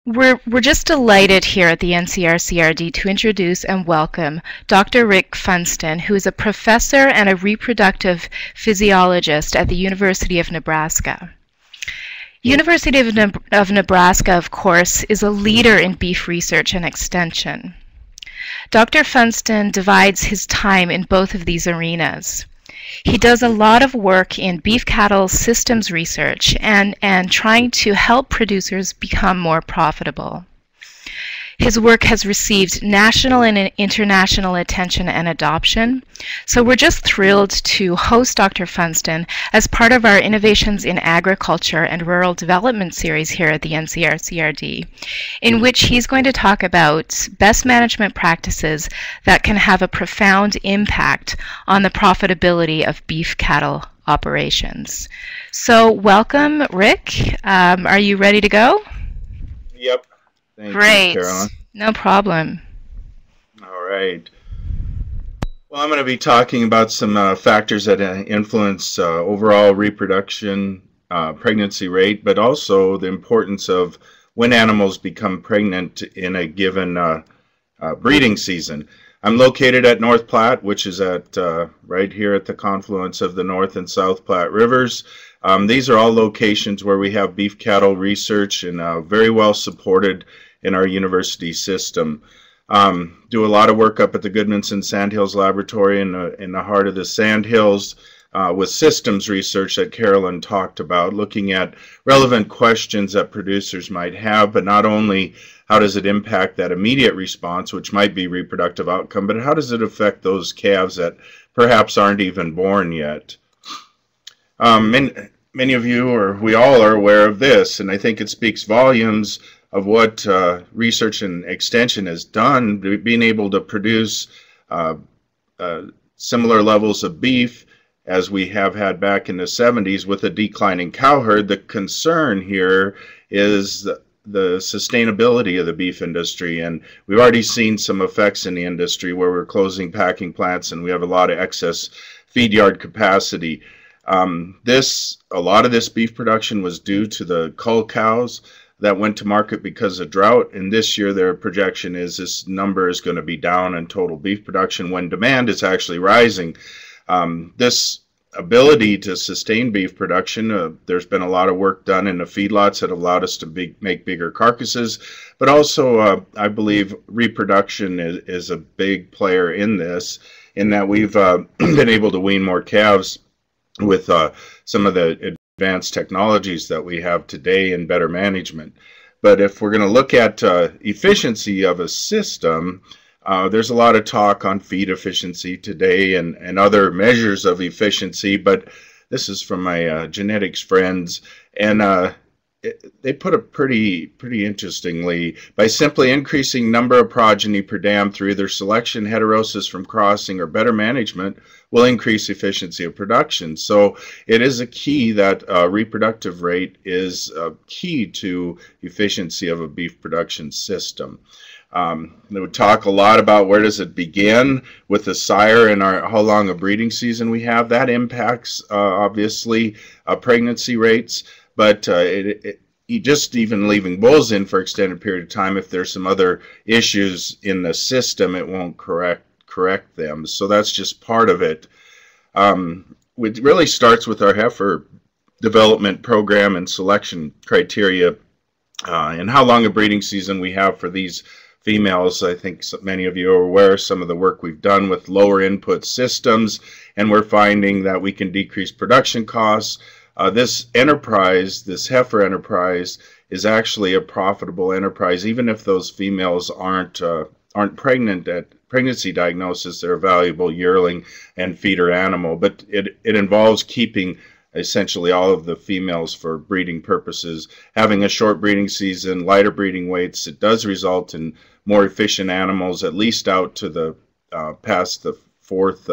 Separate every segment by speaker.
Speaker 1: We're just delighted here at the NCRCRD to introduce and welcome Dr. Rick Funston, who is a professor and a reproductive physiologist at the University of Nebraska. University of Nebraska, of course, is a leader in beef research and extension. Dr. Funston divides his time in both of these arenas. He does a lot of work in beef cattle systems research and trying to help producers become more profitable. His work has received national and international attention and adoption, so we're just thrilled to host Dr. Funston as part of our Innovations in Agriculture and Rural Development series here at the NCRCRD, in which he's going to talk about best management practices that can have a profound impact on the profitability of beef cattle operations. So welcome, Rick. Are you ready to go?
Speaker 2: Yep. Thank
Speaker 1: Great.
Speaker 2: you, Carolyn.
Speaker 1: No problem.
Speaker 2: All right. Well, I'm going to be talking about some factors that influence overall reproduction, pregnancy rate, but also the importance of when animals become pregnant in a given breeding season. I'm located at North Platte, which is at right here at the confluence of the North and South Platte Rivers. These are all locations where we have beef cattle research and very well supported in our university system. Do a lot of work up at the Goodmanson Sandhills Laboratory in the heart of the Sandhills with systems research that Carolyn talked about, looking at relevant questions that producers might have, but not only how does it impact that immediate response, which might be reproductive outcome, but how does it affect those calves that perhaps aren't even born yet? Many of you, or we all, are aware of this, and I think it speaks volumes of what research and extension has done, being able to produce similar levels of beef as we have had back in the 70s with a declining cow herd. The concern here is the sustainability of the beef industry, and we've already seen some effects in the industry where we're closing packing plants and we have a lot of excess feed yard capacity. A lot of this beef production was due to the cull cows that went to market because of drought, and this year their projection is this number is going to be down in total beef production when demand is actually rising. This ability to sustain beef production, there's been a lot of work done in the feedlots that allowed us to make bigger carcasses, but also I believe reproduction is a big player in this, in that we've been able to wean more calves with some of the advanced technologies that we have today and better management. But if we're going to look at efficiency of a system, there's a lot of talk on feed efficiency today and other measures of efficiency, but this is from my genetics friends, and they put it pretty interestingly. By simply increasing number of progeny per dam through either selection, heterosis from crossing, or better management, will increase efficiency of production. So it is a key that reproductive rate is key to efficiency of a beef production system. They would talk a lot about where does it begin with the sire and how long a breeding season we have. That impacts obviously pregnancy rates, but just even leaving bulls in for extended period of time, if there's some other issues in the system, it won't correct them. So that's just part of it. It really starts with our heifer development program and selection criteria, and how long a breeding season we have for these females. I think many of you are aware of some of the work we've done with lower input systems, and we're finding that we can decrease production costs. This enterprise, this heifer enterprise, is actually a profitable enterprise. Even if those females aren't pregnant at pregnancy diagnosis, they're a valuable yearling and feeder animal. But it involves keeping essentially all of the females for breeding purposes. Having a short breeding season, lighter breeding weights, it does result in more efficient animals, at least out to the past the fourth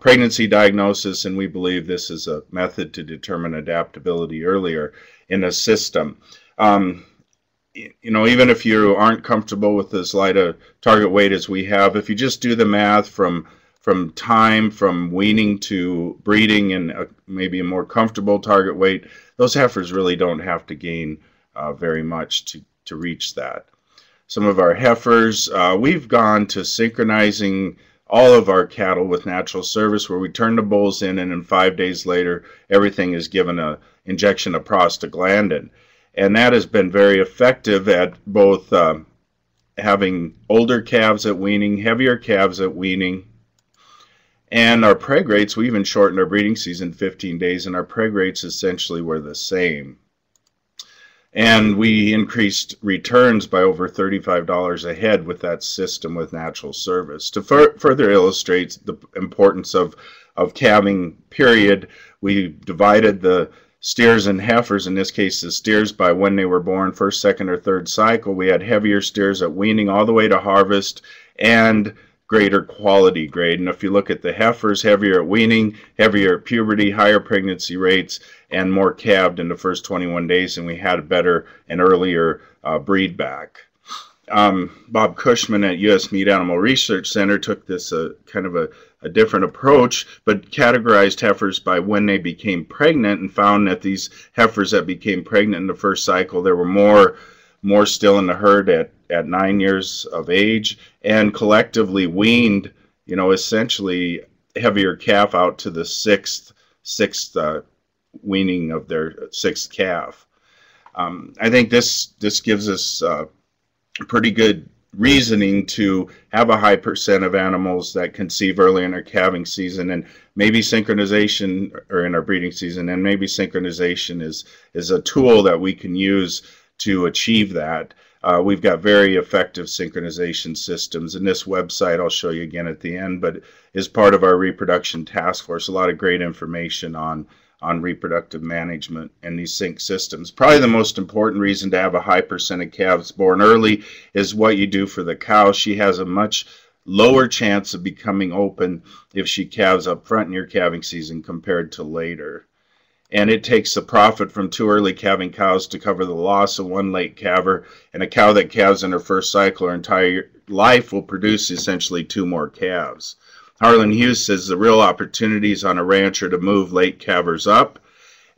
Speaker 2: pregnancy diagnosis, and we believe this is a method to determine adaptability earlier in a system. You know, even if you aren't comfortable with as light a target weight as we have, if you just do the math from time from weaning to breeding and maybe a more comfortable target weight, those heifers really don't have to gain very much to reach that. Some of our heifers, we've gone to synchronizing all of our cattle with natural service, where we turn the bulls in, and then 5 days later everything is given a injection of prostaglandin, and that has been very effective at both having older calves at weaning, heavier calves at weaning. And our preg rates, we even shortened our breeding season 15 days, and our preg rates essentially were the same. And we increased returns by over $35 a head with that system with natural service. To further illustrate the importance of calving period, we divided the steers and heifers, in this case the steers, by when they were born, first, second, or third cycle. We had heavier steers at weaning all the way to harvest, and greater quality grade. And if you look at the heifers, heavier at weaning, heavier at puberty, higher pregnancy rates, and more calved in the first 21 days, and we had a better and earlier breed back. Bob Cushman at U.S. Meat Animal Research Center took this kind of a different approach, but categorized heifers by when they became pregnant, and found that these heifers that became pregnant in the first cycle, there were more still in the herd at 9 years of age, and collectively weaned, essentially heavier calf out to the sixth weaning of their sixth calf. I think this gives us pretty good reasoning to have a high percent of animals that conceive early in their calving season, and maybe synchronization, or in our breeding season, and maybe synchronization is a tool that we can use to achieve that. We've got very effective synchronization systems, and this website I'll show you again at the end, but is part of our reproduction task force. A lot of great information on reproductive management and these sync systems. Probably the most important reason to have a high percent of calves born early is what you do for the cow. She has a much lower chance of becoming open if she calves up front in your calving season compared to later. And it takes the profit from 2 early calving cows to cover the loss of 1 late calver, and a cow that calves in her first cycle her entire life will produce essentially 2 more calves. Harlan Hughes says the real opportunities on a ranch are to move late calvers up,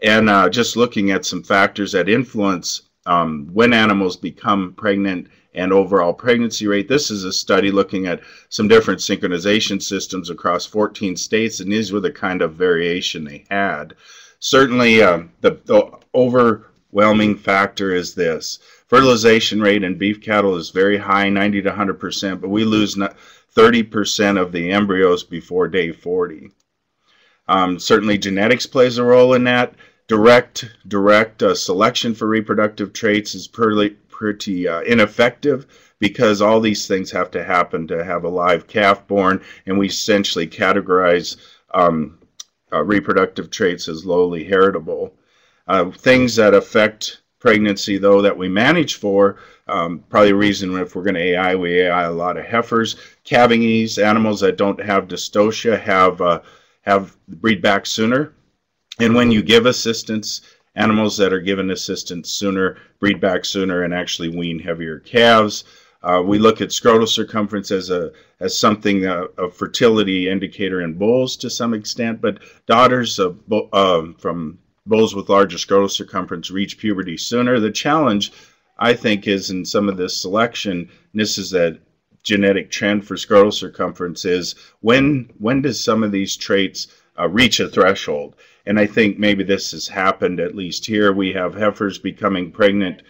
Speaker 2: and just looking at some factors that influence when animals become pregnant and overall pregnancy rate. This is a study looking at some different synchronization systems across 14 states, and these were the kind of variation they had. Certainly, the overwhelming factor is this. Fertilization rate in beef cattle is very high, 90 to 100%, but we lose 30% of the embryos before day 40. Certainly, genetics plays a role in that. Direct selection for reproductive traits is pretty ineffective, because all these things have to happen to have a live calf born, and we essentially categorize reproductive traits as lowly heritable. Things that affect pregnancy, though, that we manage for, probably a reason if we're going to AI, we AI a lot of heifers. Calving ease, animals that don't have dystocia have breed back sooner. And when you give assistance, animals that are given assistance sooner breed back sooner and actually wean heavier calves. We look at scrotal circumference as something, a fertility indicator in bulls to some extent, but daughters from bulls with larger scrotal circumference reach puberty sooner. The challenge, I think, is in some of this selection, and this is a genetic trend for scrotal circumference, is when does some of these traits reach a threshold? And I think maybe this has happened, at least here. We have heifers becoming pregnant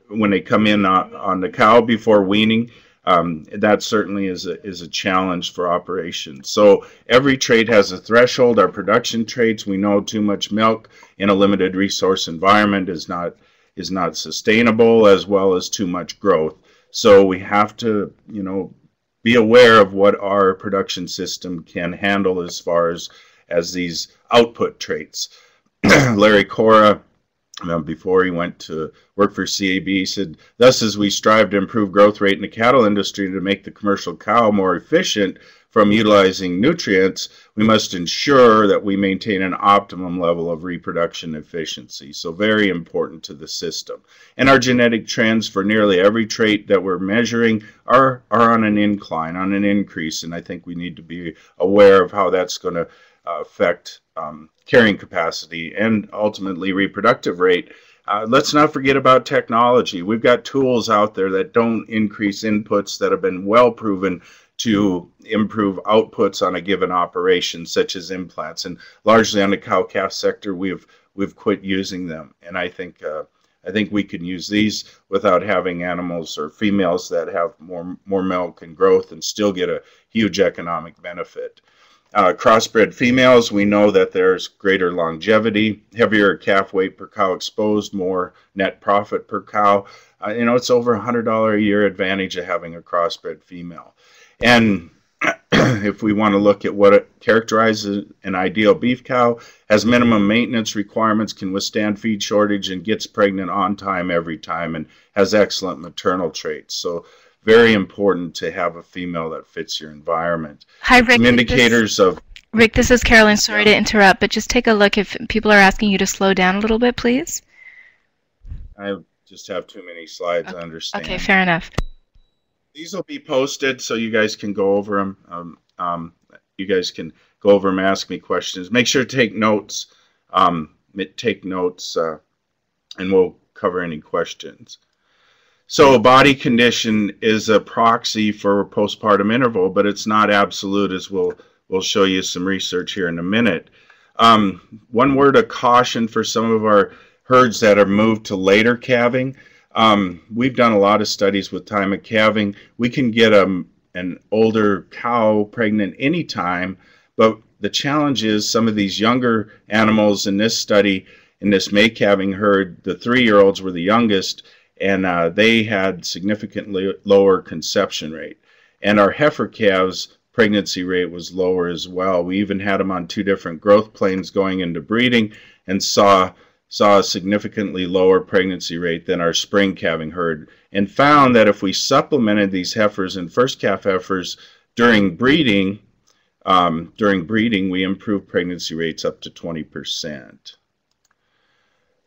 Speaker 2: when they come in on the cow before weaning. That certainly is a challenge for operations. So every trait has a threshold. Our production traits, we know too much milk in a limited resource environment is not sustainable, as well as too much growth. So we have to, be aware of what our production system can handle as far as these output traits. Larry Cora, before he went to work for CAB, said, thus as we strive to improve growth rate in the cattle industry to make the commercial cow more efficient from utilizing nutrients, we must ensure that we maintain an optimum level of reproduction efficiency. So very important to the system. And our genetic trends for nearly every trait that we're measuring are on an incline, on an increase, and I think we need to be aware of how that's going to affect carrying capacity and ultimately reproductive rate. Let's not forget about technology. We've got tools out there that don't increase inputs that have been well proven to improve outputs on a given operation, such as implants. And largely on the cow-calf sector, we've quit using them. And I think we can use these without having animals or females that have more milk and growth and still get a huge economic benefit. Crossbred females, we know that there's greater longevity, heavier calf weight per cow exposed, more net profit per cow. It's over $100 a year advantage of having a crossbred female. And if we want to look at what it characterizes an ideal beef cow, has minimum maintenance requirements, can withstand feed shortage, and gets pregnant on time every time, and has excellent maternal traits. So very important to have a female that fits your environment.
Speaker 1: Hi, Rick.
Speaker 2: Some indicators of...
Speaker 1: Rick, this is Carolyn. Sorry to interrupt, but just take a look. If people are asking you to slow down a little bit, please.
Speaker 2: I just have too many slides, I understand.
Speaker 1: Okay, fair enough.
Speaker 2: These will be posted so you guys can go over them. You guys can go over them, ask me questions. Make sure to take notes. And we'll cover any questions. So body condition is a proxy for postpartum interval, but it's not absolute, as we'll show you some research here in a minute. One word of caution for some of our herds that are moved to later calving. We've done a lot of studies with time of calving. We can get an older cow pregnant anytime, but the challenge is some of these younger animals in this study, in this May calving herd, the 3-year-olds were the youngest, and they had significantly lower conception rate. And our heifer calves' pregnancy rate was lower as well. We even had them on 2 different growth planes going into breeding and saw a significantly lower pregnancy rate than our spring calving herd, and found that if we supplemented these heifers and first calf heifers during breeding, we improved pregnancy rates up to 20%.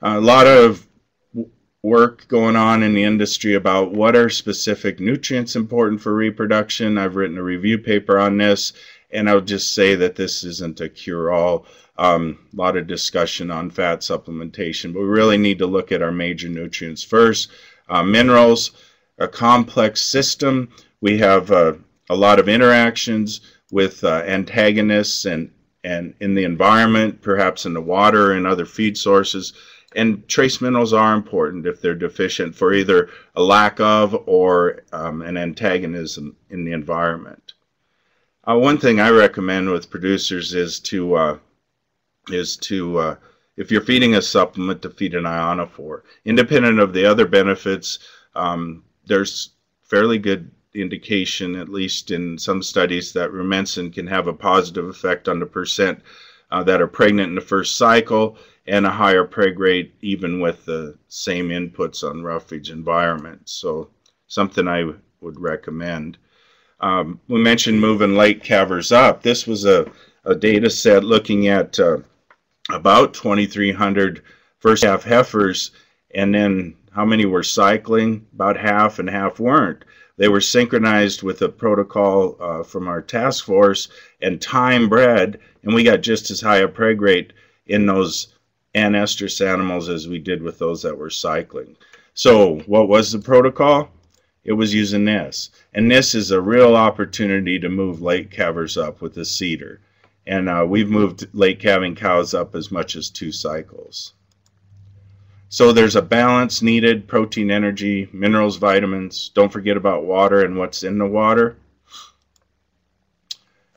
Speaker 2: A lot of work going on in the industry about what are specific nutrients important for reproduction. I've written a review paper on this, and I'll just say that this isn't a cure-all. A lot of discussion on fat supplementation, but we really need to look at our major nutrients first. Minerals, a complex system. We have a lot of interactions with antagonists and in the environment, perhaps in the water and other feed sources. And trace minerals are important if they're deficient for either a lack of or an antagonism in the environment. One thing I recommend with producers is to if you're feeding a supplement, to feed an ionophore. Independent of the other benefits, there's fairly good indication, at least in some studies, that rumensin can have a positive effect on the percent that are pregnant in the first cycle, and a higher preg rate even with the same inputs on roughage environments. So something I would recommend. We mentioned moving late calvers up. This was a data set looking at about 2,300 first calf heifers, and then how many were cycling? About half, and half weren't. They were synchronized with a protocol from our task force and time bred, and we got just as high a preg rate in those anestrus animals as we did with those that were cycling. So what was the protocol? It was using this, and this is a real opportunity to move late calvers up with the cedar. And we've moved late calving cows up as much as 2 cycles. So there's a balance needed: protein, energy, minerals, vitamins. Don't forget about water and what's in the water.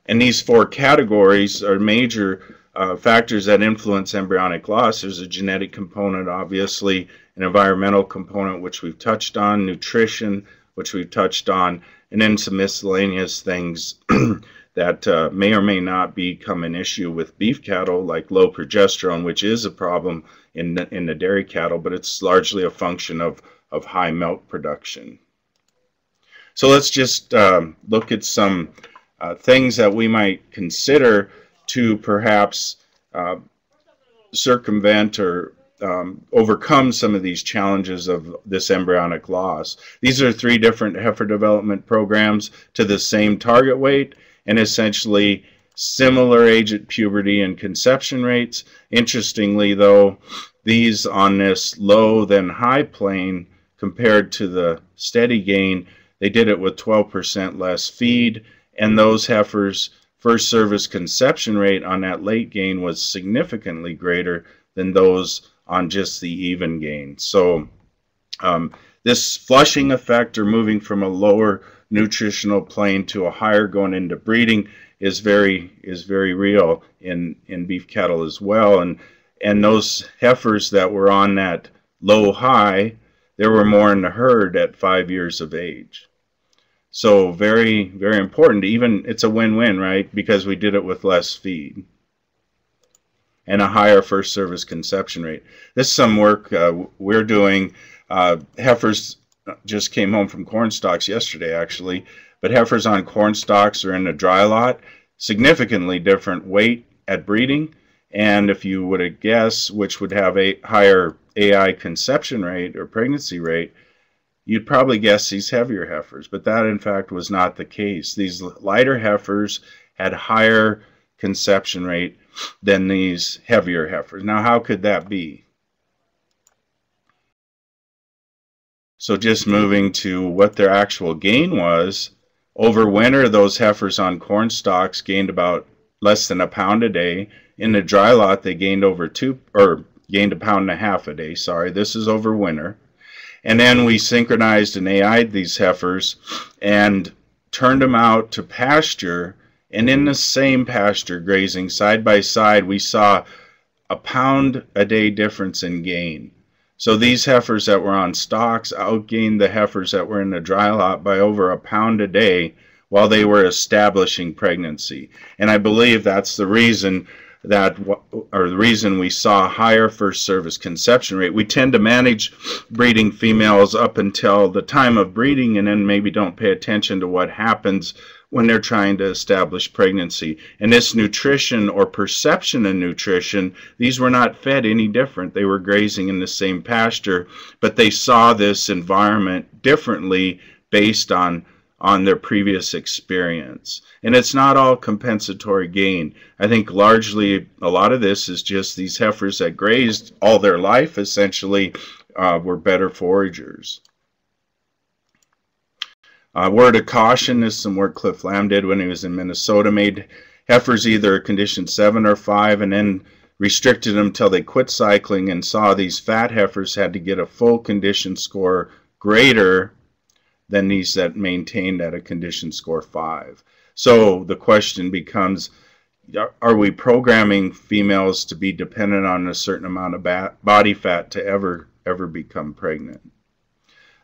Speaker 2: And these 4 categories are major factors that influence embryonic loss. There's a genetic component, obviously, an environmental component, which we've touched on, nutrition, which we've touched on, and then some miscellaneous things that may or may not become an issue with beef cattle, like low progesterone, which is a problem in the dairy cattle, but it's largely a function of high milk production. So let's just look at some things that we might consider to perhaps circumvent or overcome some of these challenges of this embryonic loss. These are 3 different heifer development programs to the same target weight, and essentially similar age at puberty and conception rates. Interestingly, though, these on this low then high plane compared to the steady gain, they did it with 12% less feed, and those heifers' first service conception rate on that late gain was significantly greater than those on just the even gain. So this flushing effect, or moving from a lower nutritional plane to a higher going into breeding, is very real in beef cattle as well. And those heifers that were on that low high, there were more in the herd at 5 years of age. So very important. Even it's a win-win, right? Because we did it with less feed and a higher first service conception rate. This is some work we're doing. Heifers just came home from corn stalks yesterday, actually, but heifers on corn stalks are in the dry lot, significantly different weight at breeding, and if you would have guessed which would have a higher AI conception rate or pregnancy rate, you'd probably guess these heavier heifers, but that in fact was not the case. These lighter heifers had higher conception rate than these heavier heifers. Now, how could that be? So just moving to what their actual gain was, over winter, those heifers on corn stalks gained about less than a pound a day. In the dry lot, they gained gained a pound and a half a day. Sorry, this is over winter. And then we synchronized and AI'd these heifers and turned them out to pasture. And in the same pasture, grazing side by side, we saw a pound a day difference in gain. So these heifers that were on stalks outgained the heifers that were in the dry lot by over a pound a day while they were establishing pregnancy. And I believe that's the reason we saw higher first service conception rate. We tend to manage breeding females up until the time of breeding and then maybe don't pay attention to what happens when they're trying to establish pregnancy. And this nutrition or perception of nutrition, these were not fed any different. They were grazing in the same pasture, but they saw this environment differently based on their previous experience. And it's not all compensatory gain. I think largely a lot of this is just these heifers that grazed all their life essentially were better foragers. Word of caution, this is some work Cliff Lamb did when he was in Minnesota, made heifers either condition 7 or 5 and then restricted them until they quit cycling, and saw these fat heifers had to get a full condition score greater than these that maintained at a condition score 5. So the question becomes, are we programming females to be dependent on a certain amount of body fat to ever become pregnant?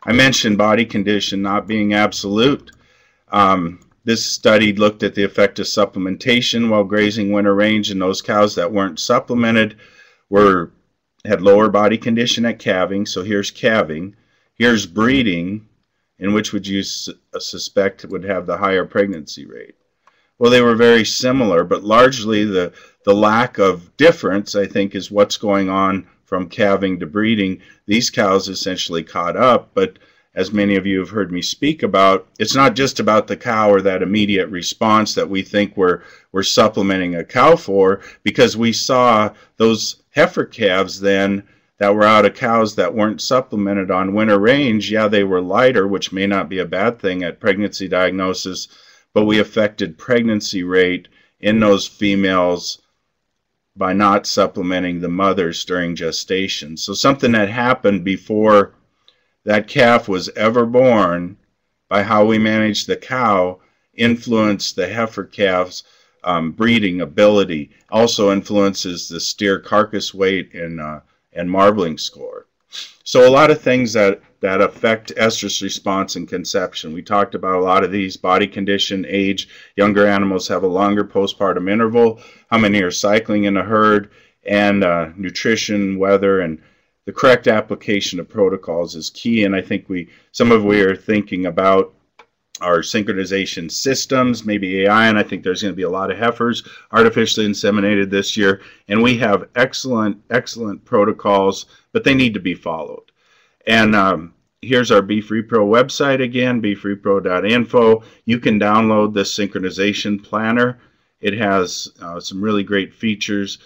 Speaker 2: I mentioned body condition not being absolute. This study looked at the effect of supplementation while grazing winter range, and those cows that weren't supplemented had lower body condition at calving. So here's calving. Here's breeding, in which would you suspect would have the higher pregnancy rate? Well, they were very similar, but largely the lack of difference, I think, is what's going on from calving to breeding. These cows essentially caught up, but as many of you have heard me speak about, it's not just about the cow or that immediate response that we think we're supplementing a cow for, because we saw those heifer calves then that were out of cows that weren't supplemented on winter range. Yeah, they were lighter, which may not be a bad thing at pregnancy diagnosis, but we affected pregnancy rate in those females by not supplementing the mothers during gestation. So something that happened before that calf was ever born, by how we managed the cow, influenced the heifer calf's breeding ability, also influences the steer carcass weight and marbling score. So a lot of things that affect estrus response and conception. We talked about a lot of these: body condition, age. Younger animals have a longer postpartum interval, how many are cycling in a herd, and nutrition, weather, and the correct application of protocols is key. And I think some of we are thinking about our synchronization systems, maybe AI, and I think there's going to be a lot of heifers artificially inseminated this year, and we have excellent protocols, but they need to be followed. And here's our Beef Repro website again, beefrepro.info. You can download the synchronization planner. It has some really great features.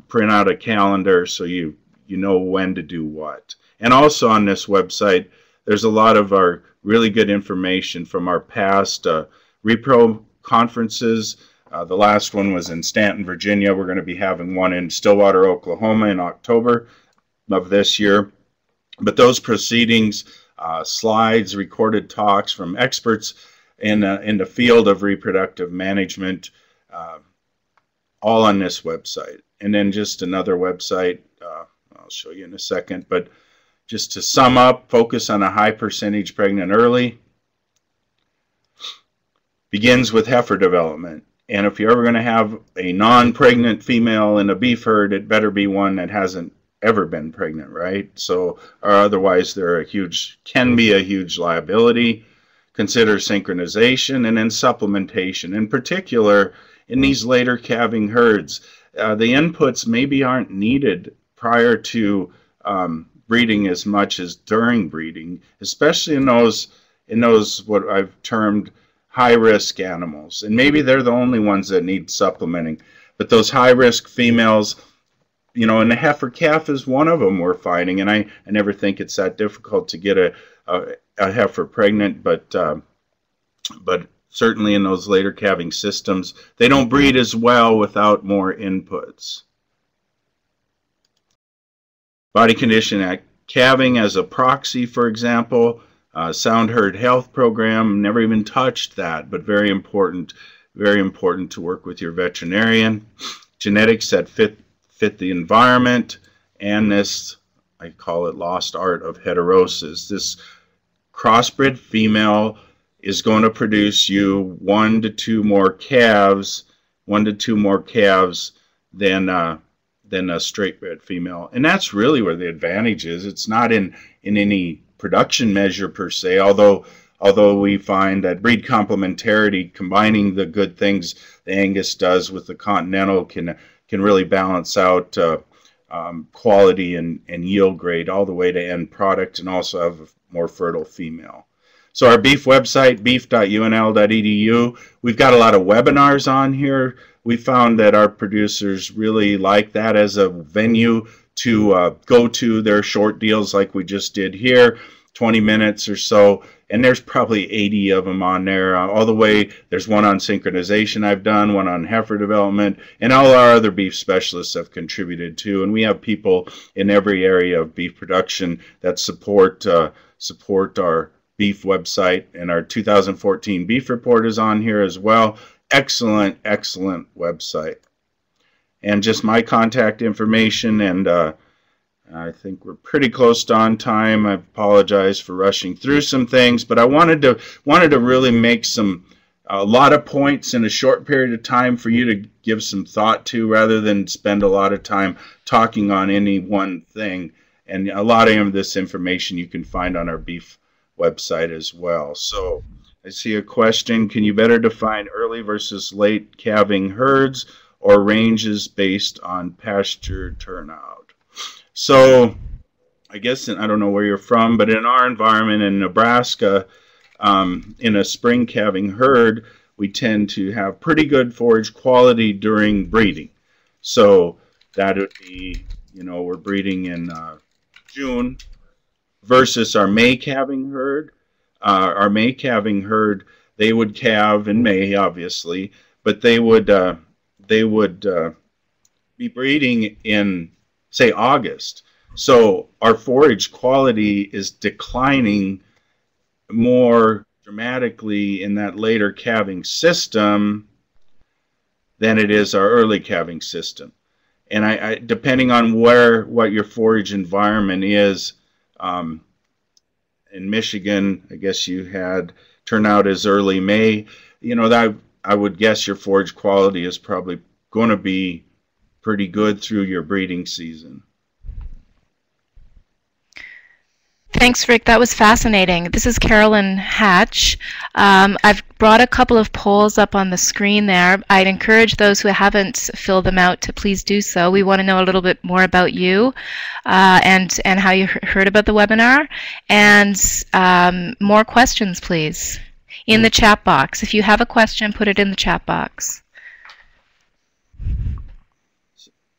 Speaker 2: Print out a calendar so you you know when to do what. And also on this website, there's a lot of our really good information from our past repro conferences. The last one was in Stanton, Virginia. We're going to be having one in Stillwater, Oklahoma in October of this year. But those proceedings, slides, recorded talks from experts in the field of reproductive management, all on this website. And then just another website, I'll show you in a second, but just to sum up, focus on a high percentage pregnant early. Begins with heifer development. And if you're ever going to have a non-pregnant female in a beef herd, it better be one that hasn't ever been pregnant, right? So, or otherwise they're can be a huge liability. Consider synchronization and then supplementation. In particular, in these later calving herds, the inputs maybe aren't needed prior to breeding as much as during breeding, especially in those what I've termed high-risk animals. And maybe they're the only ones that need supplementing. But those high-risk females, you know, and the heifer calf is one of them we're finding. And I never think it's that difficult to get a heifer pregnant, but certainly in those later calving systems, they don't breed as well without more inputs. Body condition at calving as a proxy, for example, sound herd health program, never even touched that, but very important to work with your veterinarian. Genetics that fit the environment, and this, I call it lost art of heterosis. This crossbred female is going to produce you 1 to 2 more calves, than a straight-bred female. And that's really where the advantage is. It's not in any production measure per se, although we find that breed complementarity, combining the good things the Angus does with the Continental, can really balance out quality and yield grade all the way to end product, and also have a more fertile female. So our beef website, beef.unl.edu, we've got a lot of webinars on here. We found that our producers really like that as a venue to go to their short deals like we just did here, 20 minutes or so, and there's probably 80 of them on there. All the way, there's one on synchronization I've done, one on heifer development, and all our other beef specialists have contributed too. And we have people in every area of beef production that support our beef website, and our 2014 beef report is on here as well. Excellent website. And just my contact information, and I think we're pretty close to on time. I apologize for rushing through some things, but I wanted to really make a lot of points in a short period of time for you to give some thought to, rather than spend a lot of time talking on any one thing. And a lot of this information you can find on our beef website as well. So I see a question: can you better define early versus late calving herds or ranges based on pasture turnout? So I guess, I don't know where you're from, but in our environment in Nebraska, in a spring calving herd, we tend to have pretty good forage quality during breeding. So that would be, you know, we're breeding in June versus our May calving herd. Our May calving herd, they would calve in May, obviously, but they would be breeding in, say, August. So our forage quality is declining more dramatically in that later calving system than it is our early calving system. And I depending on what your forage environment is, in Michigan, I guess you had turnout as early May. You know, that I would guess your forage quality is probably going to be pretty good through your breeding season.
Speaker 1: Thanks, Rick. That was fascinating. This is Carolyn Hatch. I've brought a couple of polls up on the screen there. I'd encourage those who haven't filled them out to please do so. We want to know a little bit more about you and how you heard about the webinar. And more questions, please, in the chat box. If you have a question, put it in the chat box.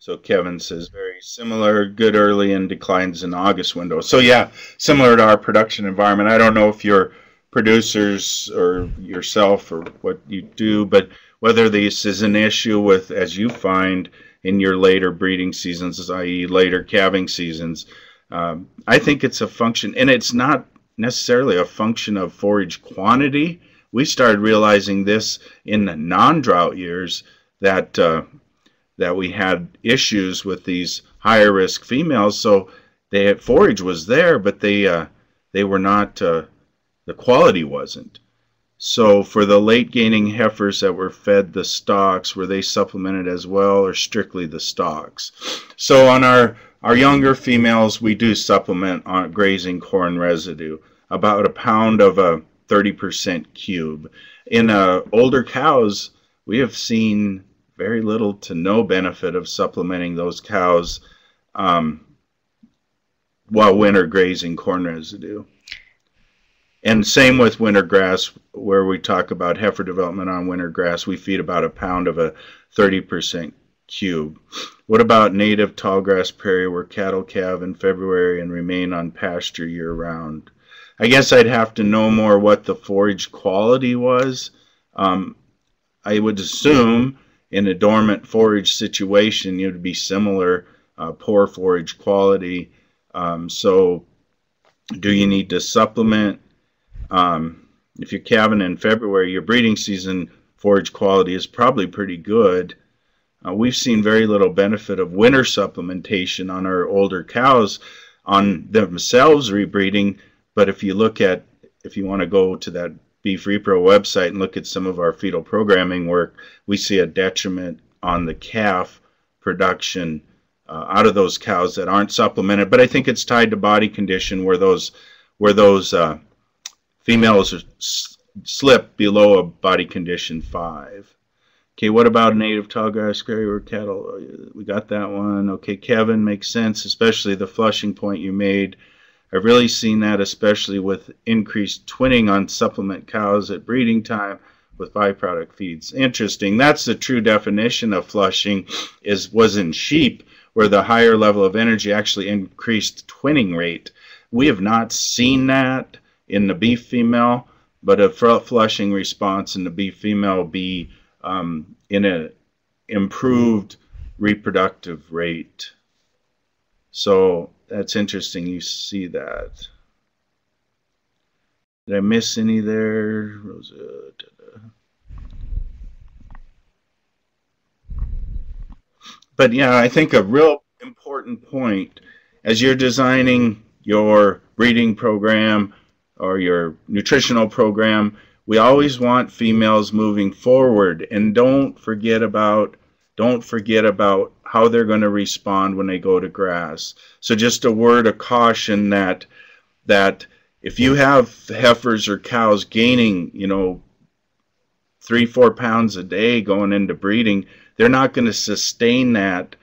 Speaker 2: So Kevin says very similar, good early and declines in August window. So yeah, similar to our production environment. I don't know if you're producers or yourself or what you do, but whether this is an issue with, as you find in your later breeding seasons, i.e. later calving seasons, I think it's a function, and it's not necessarily a function of forage quantity. We started realizing this in the non-drought years that that we had issues with these higher risk females. So they had, forage was there, but they were not, the quality wasn't. So for the late gaining heifers that were fed the stalks, were they supplemented as well, or strictly the stalks? So on our younger females, we do supplement on grazing corn residue, about a pound of a 30% cube. In older cows, we have seen very little to no benefit of supplementing those cows while winter grazing corn residue. And same with winter grass, where we talk about heifer development on winter grass, we feed about a pound of a 30% cube. What about native tallgrass prairie where cattle calve in February and remain on pasture year-round? I guess I'd have to know more what the forage quality was. I would assume in a dormant forage situation, it would be similar, poor forage quality. So do you need to supplement? If you're calving in February, your breeding season forage quality is probably pretty good. We've seen very little benefit of winter supplementation on our older cows on themselves rebreeding, but if you look at, if you want to go to that Beef Repro website and look at some of our fetal programming work, we see a detriment on the calf production out of those cows that aren't supplemented. But I think it's tied to body condition, where those females slip below a body condition 5. Okay, what about native tallgrass prairie or cattle? We got that one. Okay, Kevin, makes sense, especially the flushing point you made. I've really seen that, especially with increased twinning on supplement cows at breeding time with byproduct feeds. Interesting. That's the true definition of flushing, was in sheep, where the higher level of energy actually increased twinning rate. We have not seen that in the beef female, but a flushing response in the beef female be in an improved reproductive rate. So that's interesting, you see that. Did I miss any there? But yeah, I think a real important point as you're designing your breeding program or your nutritional program, we always want females moving forward, and don't forget about how they're going to respond when they go to grass. So just a word of caution that if you have heifers or cows gaining, 3-4 pounds a day going into breeding, they're not going to sustain that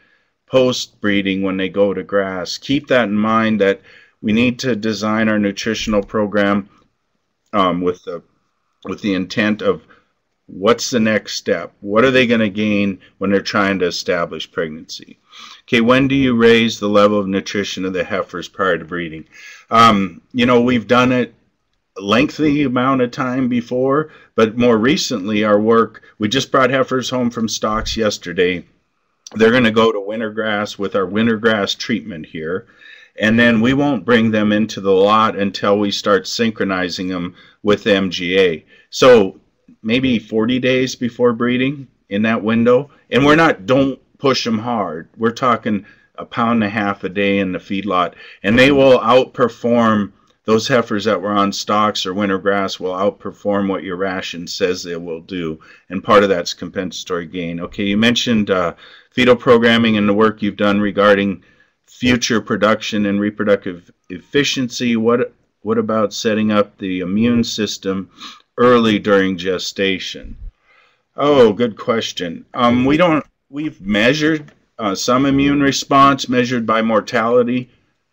Speaker 2: post-breeding when they go to grass. Keep that in mind, that we need to design our nutritional program with the intent of what's the next step? What are they going to gain when they're trying to establish pregnancy? Okay, when do you raise the level of nutrition of the heifers prior to breeding? We've done it a lengthy amount of time before, but more recently our work, we just brought heifers home from stocks yesterday. They're going to go to winter grass with our winter grass treatment here, and then we won't bring them into the lot until we start synchronizing them with MGA. So maybe 40 days before breeding, in that window. And don't push them hard. We're talking a pound and a half a day in the feedlot, and they will outperform those heifers that were on stocks or winter grass, will outperform what your ration says they will do, and part of that's compensatory gain. Okay, you mentioned fetal programming and the work you've done regarding future production and reproductive efficiency. What about setting up the immune system early during gestation? Oh, good question. We've measured some immune response measured by mortality,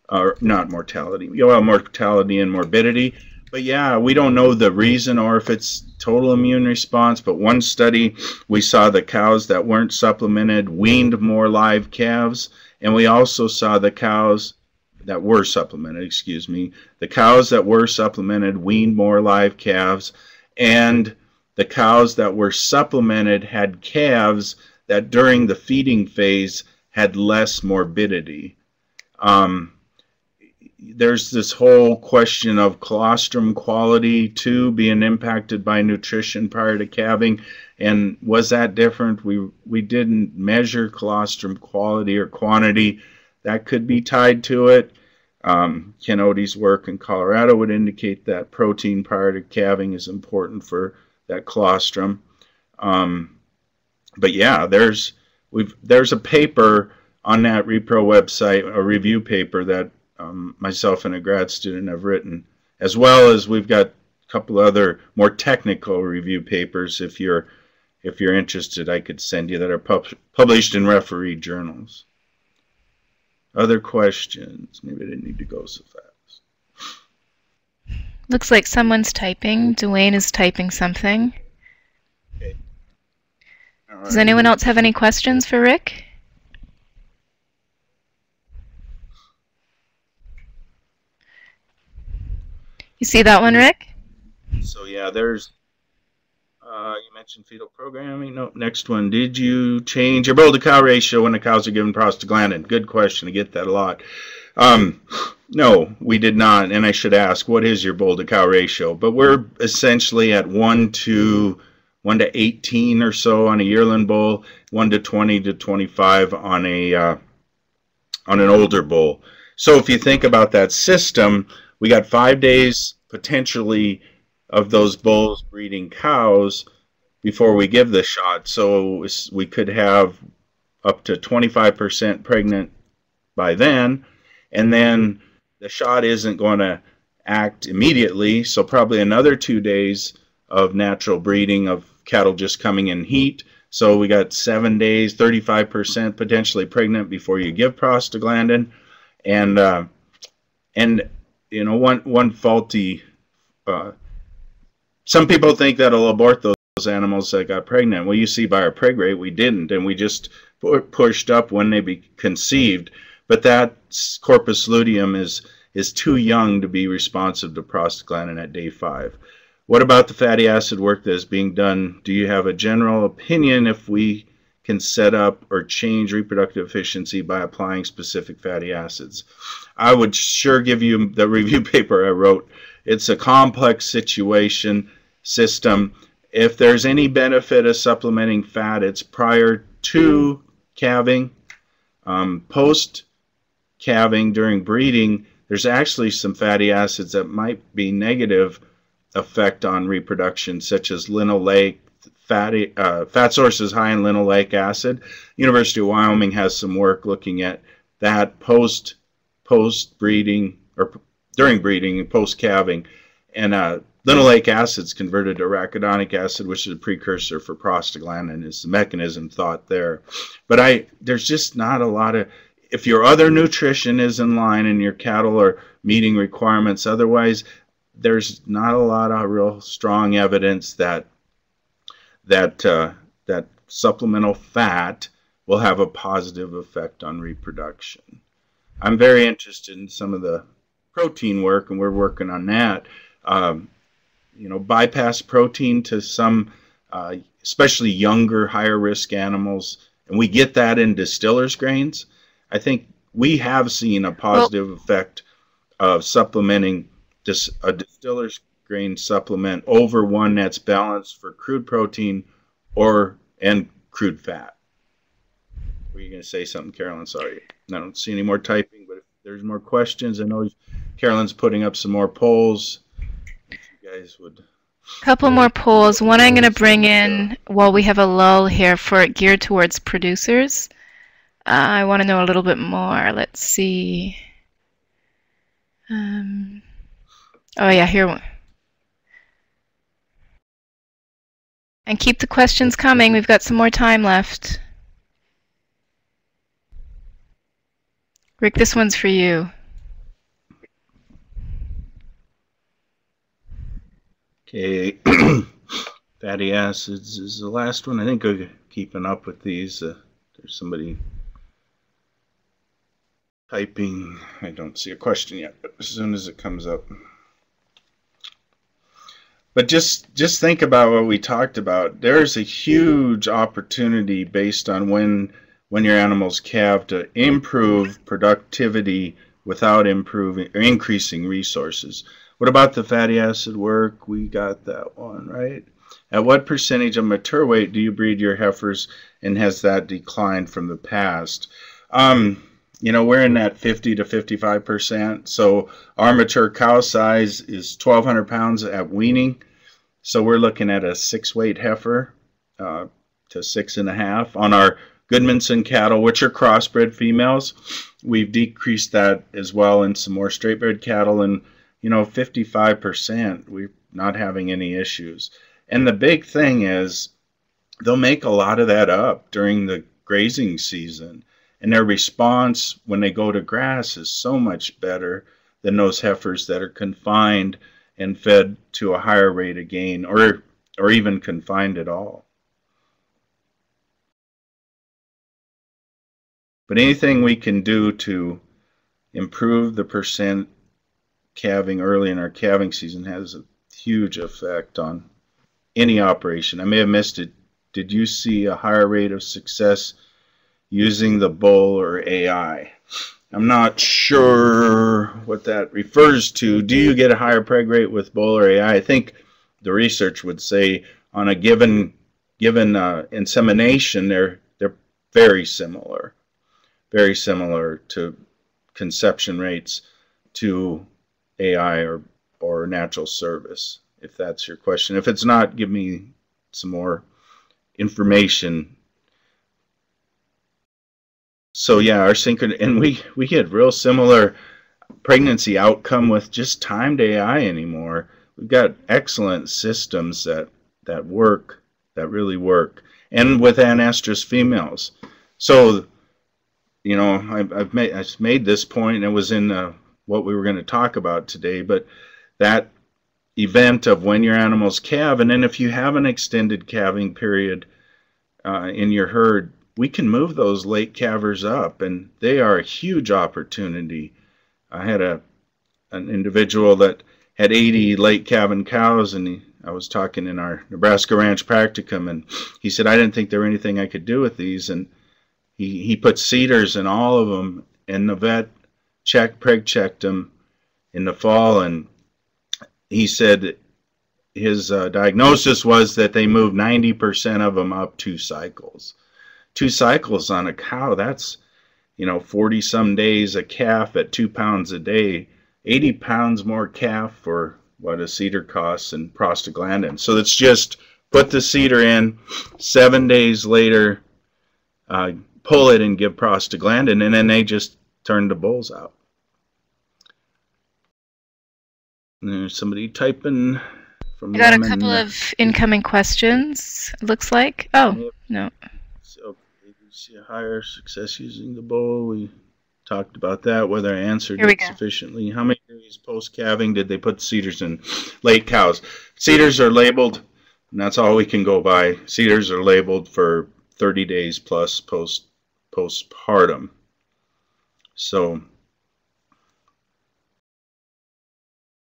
Speaker 2: or not mortality, mortality and morbidity, But yeah, we don't know the reason or if it's total immune response. But one study, we saw the cows that weren't supplemented weaned more live calves, and we also saw the cows that were supplemented, excuse me, the cows that were supplemented weaned more live calves, and the cows that were supplemented had calves that during the feeding phase had less morbidity. Um, there's this whole question of colostrum quality too being impacted by nutrition prior to calving, and was that different? We didn't measure colostrum quality or quantity. That could be tied to it. Ken Ode's work in Colorado would indicate that protein prior to calving is important for that colostrum. Um, but yeah, there's a paper on that Repro website, a review paper that myself and a grad student have written, as well as we've got a couple other more technical review papers. If you're interested, I could send you that are published in referee journals. Other questions? Maybe I didn't need to go so fast.
Speaker 1: Looks like someone's typing. Dwayne is typing something.
Speaker 2: Okay. All
Speaker 1: Does
Speaker 2: right.
Speaker 1: anyone else have any questions for Rick? You see that one, Rick?
Speaker 2: So yeah, there's you mentioned fetal programming. No, next one. Did you change your bull to cow ratio when the cows are given prostaglandin? Good question. I get that a lot. No, we did not. And I should ask, what is your bull to cow ratio? But we're essentially at 1 to 18 or so on a yearling bull, 1 to 20 to 25 on an older bull. So if you think about that system, we got 5 days potentially of those bulls breeding cows before we give the shot. So we could have up to 25% pregnant by then, and then the shot isn't going to act immediately, so probably another 2 days of natural breeding of cattle just coming in heat. So we got 7 days, 35% potentially pregnant before you give prostaglandin, and you know, one faulty. Some people think that it'll abort those animals that got pregnant. Well, you see by our preg rate, we didn't, and we just pushed up when they be conceived. But that corpus luteum is too young to be responsive to prostaglandin at day 5. What about the fatty acid work that is being done? Do you have a general opinion if we can set up or change reproductive efficiency by applying specific fatty acids? I would sure give you the review paper I wrote. It's a complex system. If there's any benefit of supplementing fat, it's prior to calving. Post calving during breeding, there's actually some fatty acids that might be negative effect on reproduction, such as linoleic fat sources high in linoleic acid. University of Wyoming has some work looking at that post breeding or during breeding and post calving, and linoleic acid is converted to arachidonic acid, which is a precursor for prostaglandin. Is the mechanism thought there, but there's just not a lot of. If your other nutrition is in line and your cattle are meeting requirements, otherwise, there's not a lot of real strong evidence that supplemental fat will have a positive effect on reproduction. I'm very interested in some of the protein work, and we're working on that. You know, bypass protein to some, especially younger, higher risk animals, and we get that in distillers grains. I think we have seen a positive effect of supplementing a distiller's grain supplement over one that's balanced for crude protein and crude fat. Were you going to say something, Carolyn? Sorry, I don't see any more typing, but if there's more questions, I know Carolyn's putting up some more polls. If you guys would.
Speaker 1: Couple more polls. One I'm going to bring in while we have a lull here geared towards producers. I want to know a little bit more. Let's see. Oh yeah, here. And keep the questions coming. We've got some more time left. Rick, this one's for you.
Speaker 2: Okay, fatty acids is the last one. I think I'm keeping up with these. There's somebody typing. I don't see a question yet, but as soon as it comes up. But just think about what we talked about. There's a huge opportunity based on when your animals calve to improve productivity without improving or increasing resources. What about the fatty acid work? We got that one, right? At what percentage of mature weight do you breed your heifers, and has that declined from the past? You know, we're in that 50 to 55%. So our mature cow size is 1,200 pounds at weaning. So we're looking at a 6-weight heifer to 6.5. On our Goodmanson cattle, which are crossbred females, we've decreased that as well in some more straightbred cattle, and you know, 55%, we're not having any issues. And the big thing is they'll make a lot of that up during the grazing season, and their response when they go to grass is so much better than those heifers that are confined and fed to a higher rate of gain, or even confined at all. But anything we can do to improve the percent calving early in our calving season has a huge effect on any operation. I may have missed it. Did you see a higher rate of success using the bull or AI? I'm not sure what that refers to. Do you get a higher preg rate with bull or AI? I think the research would say on a given insemination, they're very similar to conception rates to AI or natural service, if that's your question. If it's not, give me some more information. So yeah, our synchronous, and we get real similar pregnancy outcome with just timed AI anymore. We've got excellent systems that work, that really work, and with anestrus females. So you know, I've made this point, and it was in what we were going to talk about today, but that event of when your animals calve, and then if you have an extended calving period in your herd, we can move those late calvers up, and they are a huge opportunity. I had an individual that had 80 late calving cows, and I was talking in our Nebraska Ranch Practicum, and he said, I didn't think there were anything I could do with these, and he put cedars in all of them, and the vet preg checked them in the fall, and he said his diagnosis was that they moved 90% of them up 2 cycles. 2 cycles on a cow, that's, you know, 40 some days a calf at 2 pounds a day, 80 pounds more calf for what a cedar costs and prostaglandin. So it's just put the cedar in, 7 days later, pull it and give prostaglandin, and then they just turn the bulls out. And there's somebody typing from
Speaker 1: I got
Speaker 2: Yemen.
Speaker 1: a couple of incoming questions, it looks like. Oh, no.
Speaker 2: So you see a higher success using the bull. We talked about that, whether I answered it sufficiently. How many days post-calving did they put cedars in late cows? Cedars are labeled, and that's all we can go by. Cedars are labeled for 30 days plus postpartum. So,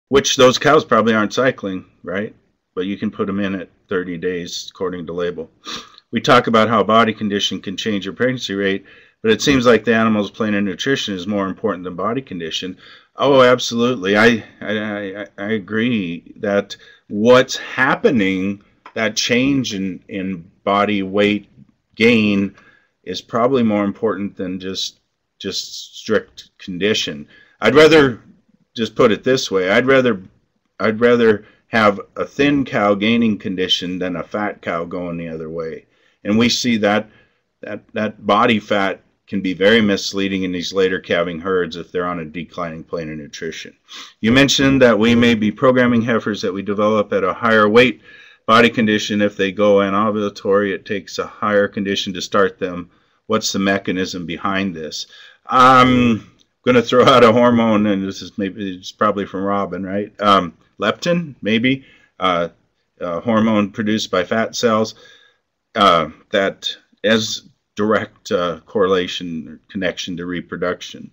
Speaker 2: which those cows probably aren't cycling, right? But you can put them in at 30 days according to label. We talk about how body condition can change your pregnancy rate, but it seems like the animal's plan of nutrition is more important than body condition. Oh, absolutely. I agree that what's happening, that change in body weight gain, is probably more important than just strict condition. I'd rather just put it this way. I'd rather have a thin cow gaining condition than a fat cow going the other way. And we see that body fat can be very misleading in these later calving herds if they're on a declining plane of nutrition. You mentioned that we may be programming heifers that we develop at a higher weight body condition. If they go anovulatory, it takes a higher condition to start them. What's the mechanism behind this? I'm going to throw out a hormone, and this is probably from Robin, right? Leptin, maybe. hormone produced by fat cells, that has direct correlation or connection to reproduction.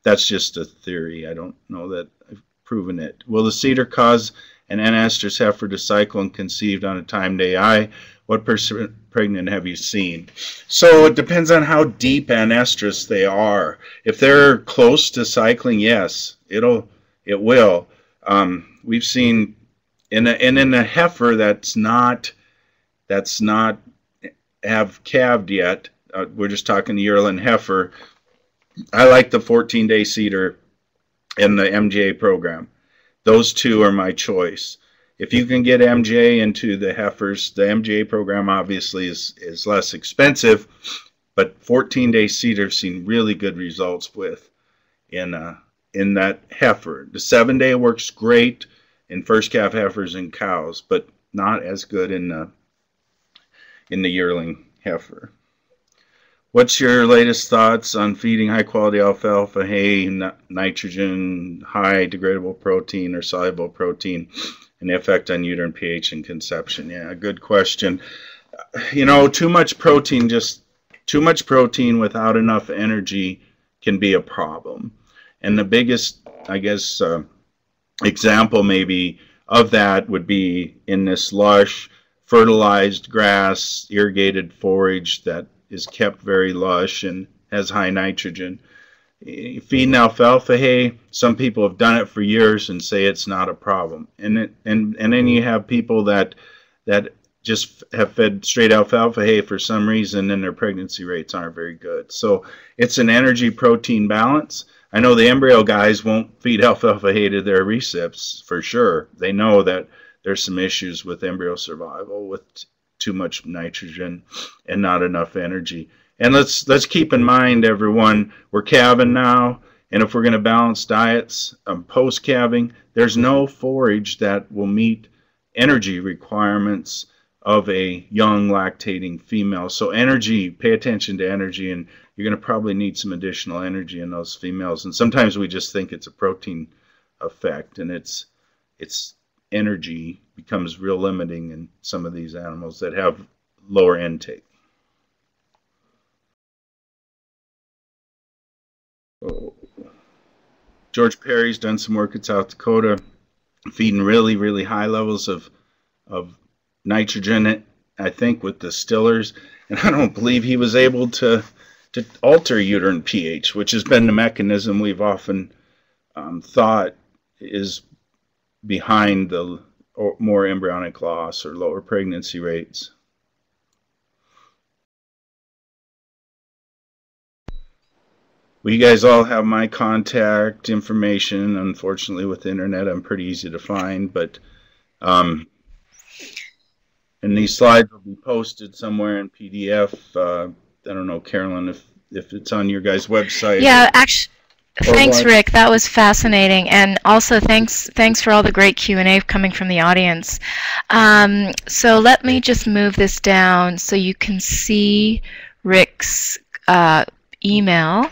Speaker 2: That's just a theory. I don't know that I've proven it. Will the cedar cause an estrus heifer to cycle and conceived on a timed AI? What percent pregnant have you seen? So it depends on how deep estrus they are. If they're close to cycling, yes, it will. We've seen in a heifer that's not have calved yet. We're just talking yearling heifer. I like the 14-day cedar and the MJ program. Those two are my choice. If you can get MJ into the heifers, the MJ program obviously is less expensive, but 14-day cedar I've seen really good results with in that heifer. The 7-day works great in first calf heifers and cows, but not as good in the yearling heifer. What's your latest thoughts on feeding high-quality alfalfa hay, nitrogen, high degradable protein or soluble protein, and the effect on uterine pH and conception? Yeah, good question. You know, too much protein without enough energy can be a problem. And the biggest, I guess, example maybe of that would be in this lush, fertilized grass, irrigated forage that is kept very lush and has high nitrogen. Feeding alfalfa hay, some people have done it for years and say it's not a problem. And then you have people that just have fed straight alfalfa hay for some reason and their pregnancy rates aren't very good. So it's an energy protein balance. I know the embryo guys won't feed alfalfa hay to their recips for sure. They know that there's some issues with embryo survival with too much nitrogen and not enough energy. And let's keep in mind, everyone, we're calving now, and if we're going to balance diets post-calving, there's no forage that will meet energy requirements of a young lactating female. So energy, pay attention to energy, and you're going to probably need some additional energy in those females. And sometimes we just think it's a protein effect, and it's energy becomes real limiting in some of these animals that have lower intake. Oh. George Perry's done some work in South Dakota, feeding really, really high levels of nitrogen, I think, with the stillers, and I don't believe he was able to alter uterine pH, which has been the mechanism we've often thought is behind the more embryonic loss or lower pregnancy rates. Well, you guys all have my contact information. Unfortunately, with the internet, I'm pretty easy to find, but and these slides will be posted somewhere in PDF. I don't know, Carolyn, if it's on your guys' website.
Speaker 1: Yeah, actually, thanks, Rick. That was fascinating, and also thanks for all the great Q&A coming from the audience. So let me just move this down so you can see Rick's email,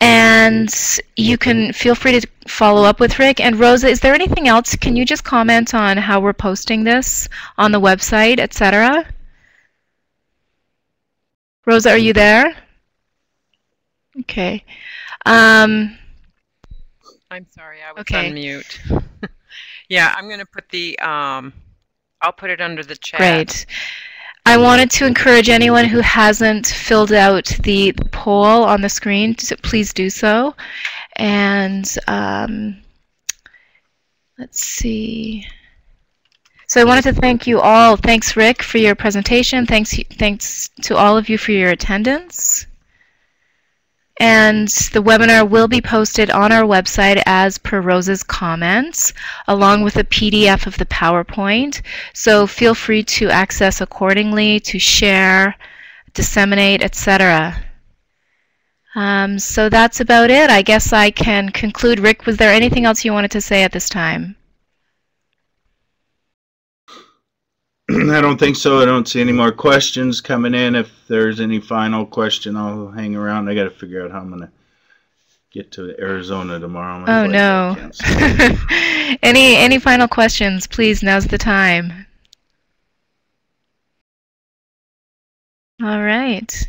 Speaker 1: and you can feel free to follow up with Rick. And Rosa, is there anything else? Can you just comment on how we're posting this on the website, etc.? Rosa, are you there? Okay.
Speaker 3: I'm sorry, I was on mute. Yeah, I'm going to put the, I'll put it under the chat.
Speaker 1: Great. I wanted to encourage anyone who hasn't filled out the poll on the screen to please do so. And let's see. So I wanted to thank you all. Thanks, Rick, for your presentation. Thanks to all of you for your attendance. And the webinar will be posted on our website as per Rosa's comments, along with a PDF of the PowerPoint. So feel free to access accordingly, to share, disseminate, etc. So that's about it. I guess I can conclude. Rick, was there anything else you wanted to say at this time?
Speaker 2: I don't think so. I don't see any more questions coming in. If there's any final question, I'll hang around. I got to figure out how I'm going to get to Arizona tomorrow.
Speaker 1: Oh no. Any final questions? Please, now's the time. All right.